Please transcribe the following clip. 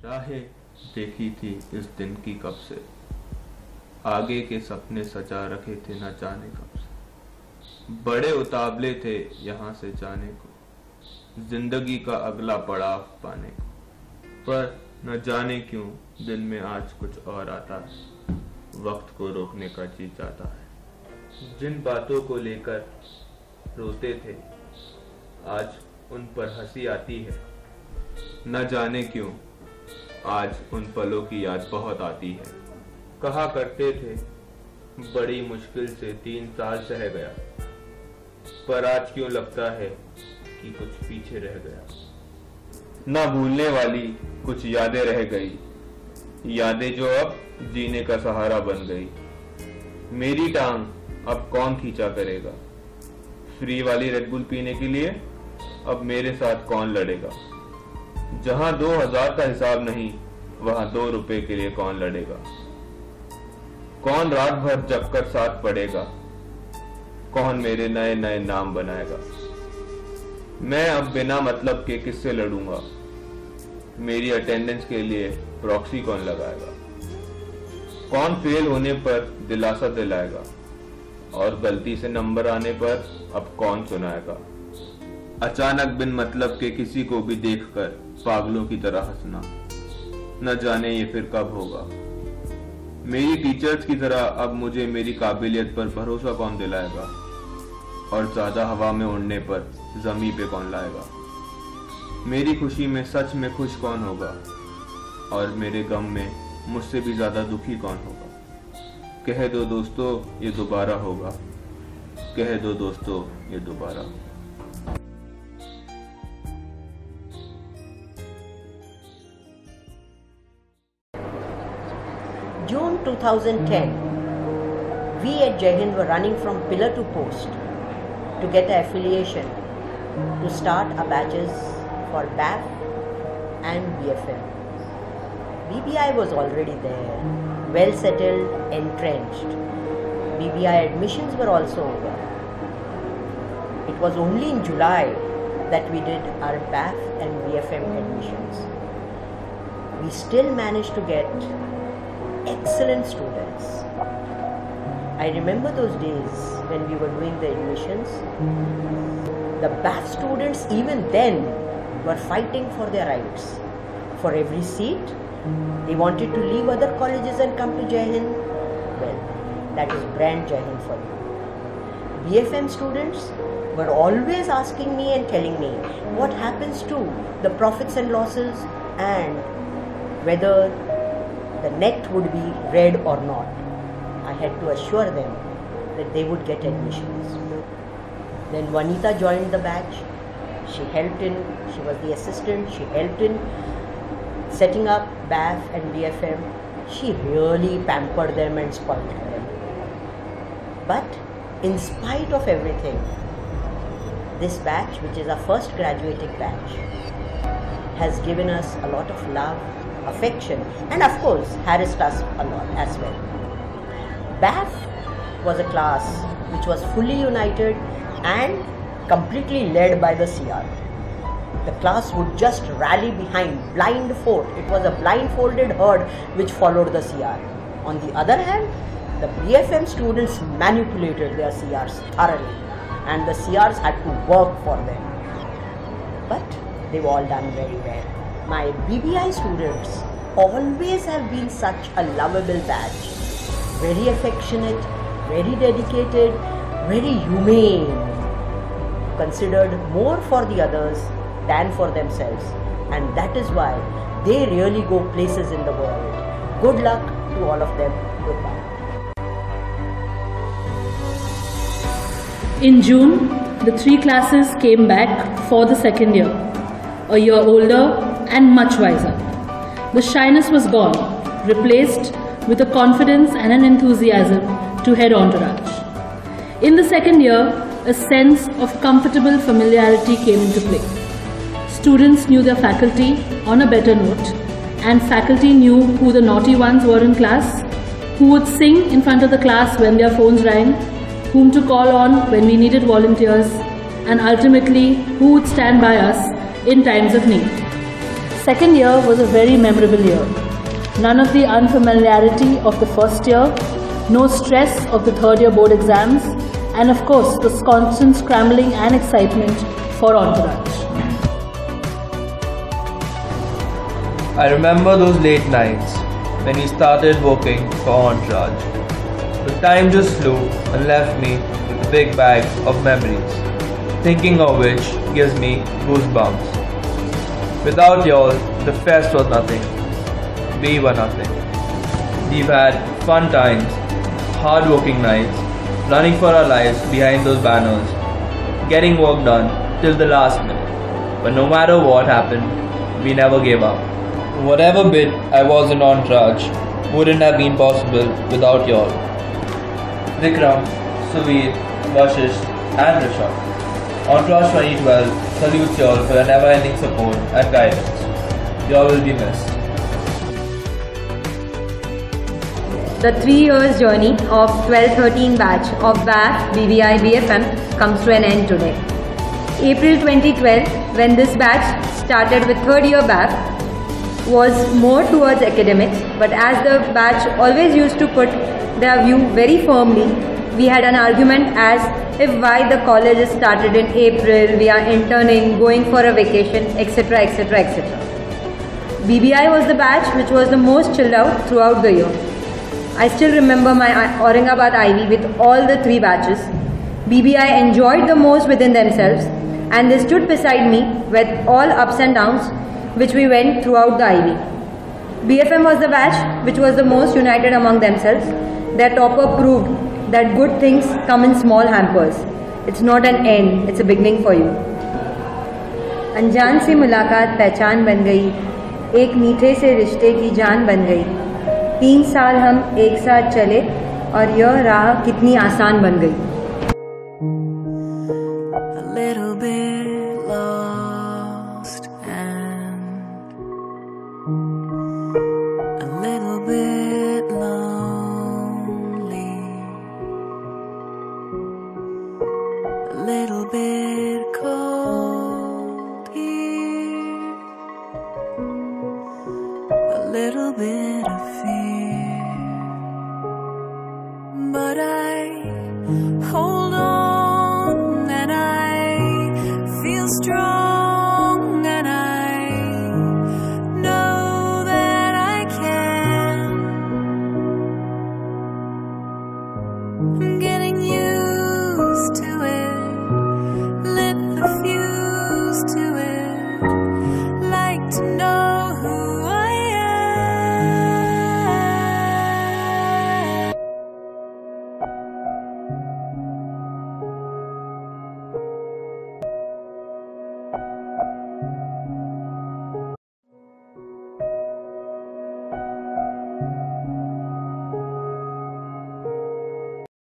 राहें देखी थी इस दिन की कब से, आगे के सपने सजा रखे थे न जाने कब से। बड़े उतावले थे यहाँ से जाने को, जिंदगी का अगला पड़ाव पाने को, पर न जाने क्यों दिल में आज कुछ और आता है। वक्त को रोकने का जी चाहता है। जिन बातों को लेकर रोते थे आज उन पर हंसी आती है। न जाने क्यों आज उन पलों की याद बहुत आती है। कहा करते थे बड़ी मुश्किल से 3 साल सह गया, पर आज क्यों लगता है कि कुछ पीछे रह गया। ना भूलने वाली कुछ यादें रह गई, यादें जो अब जीने का सहारा बन गई। मेरी टांग अब कौन खींचा करेगा, फ्री वाली रेड बुल पीने के लिए अब मेरे साथ कौन लड़ेगा। जहां 2000 का हिसाब नहीं वहां 2 रुपए के लिए कौन लड़ेगा। कौन रात भर जगकर साथ पड़ेगा, कौन मेरे नए नए नाम बनाएगा। मैं अब बिना मतलब के किससे लड़ूंगा, मेरी अटेंडेंस के लिए प्रॉक्सी कौन लगाएगा। कौन फेल होने पर दिलासा दिलाएगा, और गलती से नंबर आने पर अब कौन सुनाएगा। अचानक बिन मतलब के किसी को भी देखकर पागलों की तरह हंसना, न जाने ये फिर कब होगा। मेरी टीचर्स की तरह अब मुझे मेरी काबिलियत पर भरोसा कौन दिलाएगा, और ज्यादा हवा में उड़ने पर जमीन पे कौन लाएगा। मेरी खुशी में सच में खुश कौन होगा, और मेरे गम में मुझसे भी ज्यादा दुखी कौन होगा। कह दो दोस्तों ये दोबारा होगा, कह दो दोस्तों ये दोबारा होगा। June 2010, we at Jai Hind were running from pillar to post to get an affiliation to start our batches for BAF and BFM. BBI was already there, well settled, entrenched. BBI admissions were also over. It was only in July that we did our BAF and BFM admissions. We still managed to get excellent students. I remember those days when we were doing the admissions. The BAF students even then were fighting for their rights. For every seat, they wanted to leave other colleges and come to Jai Hind. Well, that is brand Jai Hind for you. BFM students were always asking me and telling me what happens to the profits and losses and whether the net would be red or not. I had to assure them that they would get admissions. Then Vanita joined the batch. She helped in, she was the assistant, she helped in setting up BAF and BFM. She really pampered them and spoiled them. But in spite of everything, this batch, which is our first graduating batch, has given us a lot of love, affection, and of course harassed us a lot as well. BAF was a class which was fully united and completely led by the CR. The class would just rally behind, blind fort. It was a blindfolded herd which followed the CR. On the other hand, the BFM students manipulated their CRs thoroughly, and the CRs had to work for them. But they've all done very well. My BBI students always have been such a lovable batch. Very affectionate, very dedicated, very humane. Considered more for the others than for themselves. And that is why they really go places in the world. Good luck to all of them. Goodbye. In June, the 3 classes came back for the second year. A year older and much wiser. The shyness was gone, replaced with a confidence and an enthusiasm to head on to Raj. In the second year, a sense of comfortable familiarity came into play. Students knew their faculty on a better note, and faculty knew who the naughty ones were in class, who would sing in front of the class when their phones rang, whom to call on when we needed volunteers, and ultimately who would stand by us in times of need. second year was a very memorable year. None of the unfamiliarity of the first year, no stress of the third year board exams, and of course the constant scrambling and excitement for Entourage. I remember those late nights when we started working for Entourage. The time just flew and left me with a big bag of memories, thinking of which gives me goosebumps. Without y'all, the fest was nothing. We were nothing. We've had fun times, hard-working nights, running for our lives behind those banners, getting work done till the last minute. But no matter what happened, we never gave up. Whatever bit I was in Entourage wouldn't have been possible without y'all. Vikram, Suveer, Vashish and Rishabh. Entourage 2012 salutes y'all for your never-ending support and guidance. Y'all will be missed. The 3 years journey of 12-13 batch of BAF, BBI, BFM comes to an end today. April 2012, when this batch started with third year BAF, was more towards academics, but as the batch always used to put their view very firmly, we had an argument as if why the college is started in April, we are interning, going for a vacation, etc, etc, etc. BBI was the batch which was the most chilled out throughout the year. I still remember my Aurangabad Ivy with all the 3 batches. BBI enjoyed the most within themselves and they stood beside me with all ups and downs which we went throughout the Ivy. BFM was the batch which was the most united among themselves. Their topper proved that good things come in small hampers. It's not an end, it's a beginning for you. अनजान से मुलाकात पहचान बन गई, एक मीठे से रिश्ते की जान बन गई. 3 साल हम एक साथ चले और यह राह कितनी आसान बन गई. A little bit lost and a little bit lonely, a little bit cold here, a little bit of fear, but I hold on and I feel strong and I know that I can. I'm getting used to it, lit the fuse to it, like to know